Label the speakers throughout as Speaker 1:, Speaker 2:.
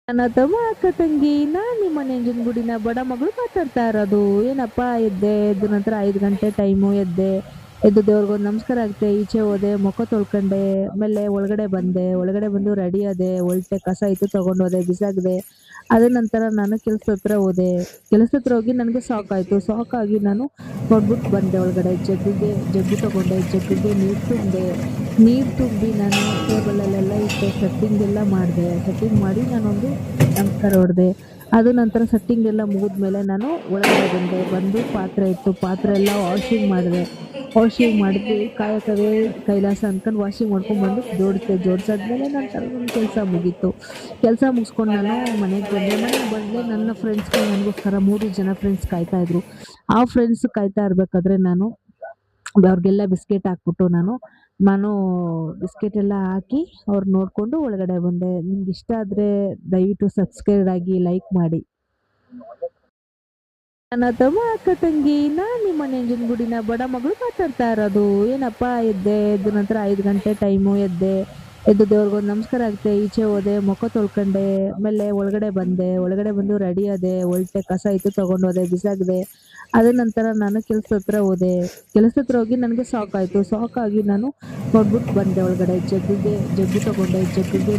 Speaker 1: ನನ್ನ ತಮ್ಮ ಅಕ್ಕ ತಂಗಿ ನಾನ್ ನಿಮ್ಮ ನಂಜನಗೂಡಿನ ಬಡ ಮಗಳು ಮಾತಾಡ್ತಾ ಇರೋದು. ಏನಪ್ಪ ಎದ್ದು ನಂತರ 5 ಗಂಟೆ ಟೈಮು ಎದ್ದು ದೇವ್ರಿಗೊಂದು ನಮಸ್ಕಾರ ಹಾಕ್ದೆ, ಈಚೆ ಹೋದೆ, ಮುಖ ತೊಳ್ಕೊಂಡೆ, ಆಮೇಲೆ ಒಳಗಡೆ ಬಂದು ರೆಡಿ ಆದೆ, ಒಲ್ಟೆ ಕಸ ಇತ್ತು ತಗೊಂಡೋದೆ, ಬಿಸಾಕ್ದೆ. ಅದ ನಂತರ ನಾನು ಕೆಲ್ಸದ ಹತ್ರ ಹೋದೆ. ಕೆಲ್ಸದ ಹತ್ರ ಹೋಗಿ ನನಗೆ ಸಾಕಾಯ್ತು. ಸಾಕಾಗಿ ನಾನು ಕೊಟ್ಬಿಟ್ಟು ಬಂದೆ ಒಳಗಡೆ. ಜಗ್ಗು ತಗೊಂಡೆ, ಜಗ್ಗಿಗೆ ನೀರ್ ತುಂಬಿ ನಾನು ಟೇಬಲಲ್ಲೆಲ್ಲ ಇಟ್ಟೆ, ಸೆಟ್ಟಿಂಗ್ ಎಲ್ಲ ಮಾಡಿದೆ. ಸೆಟ್ಟಿಂಗ್ ಮಾಡಿ ನಾನೊಂದು ನಮಸ್ಕಾರ ಹೊಡೆದೆ. ಅದು ನಂತರ ಸೆಟ್ಟಿಂಗ್ ಎಲ್ಲ ಮುಗಿದ್ಮೇಲೆ ನಾನು ಒಳಗಡೆ ಬಂದು ಪಾತ್ರೆ ಇತ್ತು, ಪಾತ್ರೆ ಎಲ್ಲ ವಾಷಿಂಗ್ ಮಾಡಿದೆ. ವಾಷಿಂಗ್ ಮಾಡಿದ್ವಿ, ಕಾಯಕವೇ ಕೈಲಾಸ ಅನ್ಕೊಂಡು ವಾಷಿಂಗ್ ಮಾಡ್ಕೊಂಡ್ ಬಂದು ಜೋಡ್ಸಾದ್ಮೇಲೆ ನಂತರ ನನ್ನ ಕೆಲಸ ಮುಗೀತು. ಕೆಲಸ ಮುಗಿಸ್ಕೊಂಡು ನಾನು ಮನೆಗೆ ಬಂದೆ. ನನ್ನ ಫ್ರೆಂಡ್ಸ್ಗಳು ನನಗೋಸ್ಕರ 3 ಜನ ಫ್ರೆಂಡ್ಸ್ ಕಾಯ್ತಾ ಇದ್ರು. ಆ ಫ್ರೆಂಡ್ಸ್ ಕಾಯ್ತಾ ಇರ್ಬೇಕಾದ್ರೆ ನಾನು ಅವ್ರಿಗೆಲ್ಲ ಬಿಸ್ಕೆಟ್ ಹಾಕ್ಬಿಟ್ಟು ನಾನು ಬಿಸ್ಕೆಟ್ ಎಲ್ಲ ಹಾಕಿ ಅವ್ರು ನೋಡ್ಕೊಂಡು ಒಳಗಡೆ ಬಂದೆ. ನಿಮ್ಗೆ ಇಷ್ಟ ಆದ್ರೆ ದಯವಿಟ್ಟು ಸಬ್ಸ್ಕ್ರೈಬ್ ಆಗಿ ಲೈಕ್ ಮಾಡಿ. ನನ್ನ ತಮ್ಮ ಅಕ್ಕ ತಂಗಿ ನಾನ್ ನಿಮ್ಮ ನಂಜನಗೂಡಿನ ಬಡ ಮಗಳು ಮಾತಾಡ್ತಾ ಇರೋದು. ಏನಪ್ಪ ಎದ್ದು ನಂತರ 5 ಗಂಟೆ ಟೈಮು ಎದ್ದು ದೇವ್ರಿಗೊಂದು ನಮಸ್ಕಾರ ಹಾಕ್ದೆ, ಈಚೆ ಹೋದೆ, ಮುಖ ತೊಳ್ಕೊಂಡೆ, ಆಮೇಲೆ ಒಳಗಡೆ ಬಂದು ರೆಡಿ ಆದೆ, ಒಲ್ಟೆ ಕಸ ಇತ್ತು ತಗೊಂಡೋದೆ, ಬಿಸಾಕ್ದೆ. ಅದ ನಂತರ ನಾನು ಕೆಲ್ಸದ ಹತ್ರ ಹೋದೆ. ಕೆಲ್ಸದ ಹತ್ರ ಹೋಗಿ ನನಗೆ ಸಾಕಾಯ್ತು. ಸಾಕಾಗಿ ನಾನು ಕೊಟ್ಬಿಟ್ಟು ಬಂದೆ ಒಳಗಡೆ. ಜಗ್ಗು ತಗೊಂಡೆ, ಜಗ್ಗಿಗೆ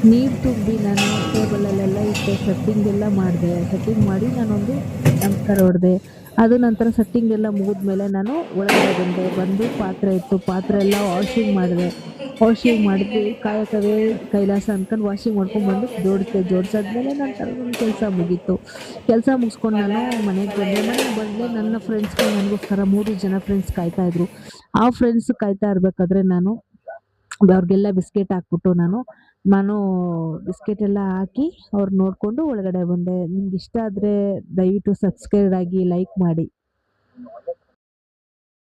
Speaker 1: ನೀರ್ ತುಂಬಿ ನಾನು ಟೇಬಲಲ್ಲೆಲ್ಲ ಇಟ್ಟೆ, ಸೆಟ್ಟಿಂಗ್ ಎಲ್ಲ ಮಾಡಿದೆ. ಸೆಟ್ಟಿಂಗ್ ಮಾಡಿ ನಾನೊಂದು ನಮಸ್ಕಾರ ಹೊಡೆದೆ. ಅದು ನಂತರ ಸೆಟ್ಟಿಂಗ್ ಎಲ್ಲ ಮುಗಿದ್ಮೇಲೆ ನಾನು ಒಳಗಡೆ ಬಂದು ಪಾತ್ರೆ ಇತ್ತು, ಪಾತ್ರೆ ಎಲ್ಲ ವಾಷಿಂಗ್ ಮಾಡಿದೆ. ವಾಷಿಂಗ್ ಮಾಡಿದ್ವಿ, ಕಾಯಕವೇ ಕೈಲಾಸ ಅನ್ಕೊಂಡು ವಾಷಿಂಗ್ ಮಾಡ್ಕೊಂಡ್ ಬಂದು ಜೋಡ್ಸಾದ್ಮೇಲೆ ನಂತರ ನನ್ನ ಕೆಲಸ ಮುಗೀತು. ಕೆಲಸ ಮುಗಿಸ್ಕೊಂಡು ನಾನು ಮನೆಗೆ ಬಂದೆ. ನನ್ನ ಫ್ರೆಂಡ್ಸ್ಗಳು ನನಗೋಸ್ಕರ 3 ಜನ ಫ್ರೆಂಡ್ಸ್ ಕಾಯ್ತಾ ಇದ್ರು. ಆ ಫ್ರೆಂಡ್ಸ್ ಕಾಯ್ತಾ ಇರ್ಬೇಕಾದ್ರೆ ನಾನು ಅವ್ರಿಗೆಲ್ಲ ಬಿಸ್ಕೆಟ್ ಹಾಕ್ಬಿಟ್ಟು ನಾನು ಬಿಸ್ಕೆಟ್ ಎಲ್ಲ ಹಾಕಿ ಅವ್ರು ನೋಡ್ಕೊಂಡು ಒಳಗಡೆ ಬಂದೆ. ನಿಮ್ಗೆ ಇಷ್ಟ ಆದ್ರೆ ದಯವಿಟ್ಟು ಸಬ್ಸ್ಕ್ರೈಬ್ ಆಗಿ ಲೈಕ್ ಮಾಡಿ.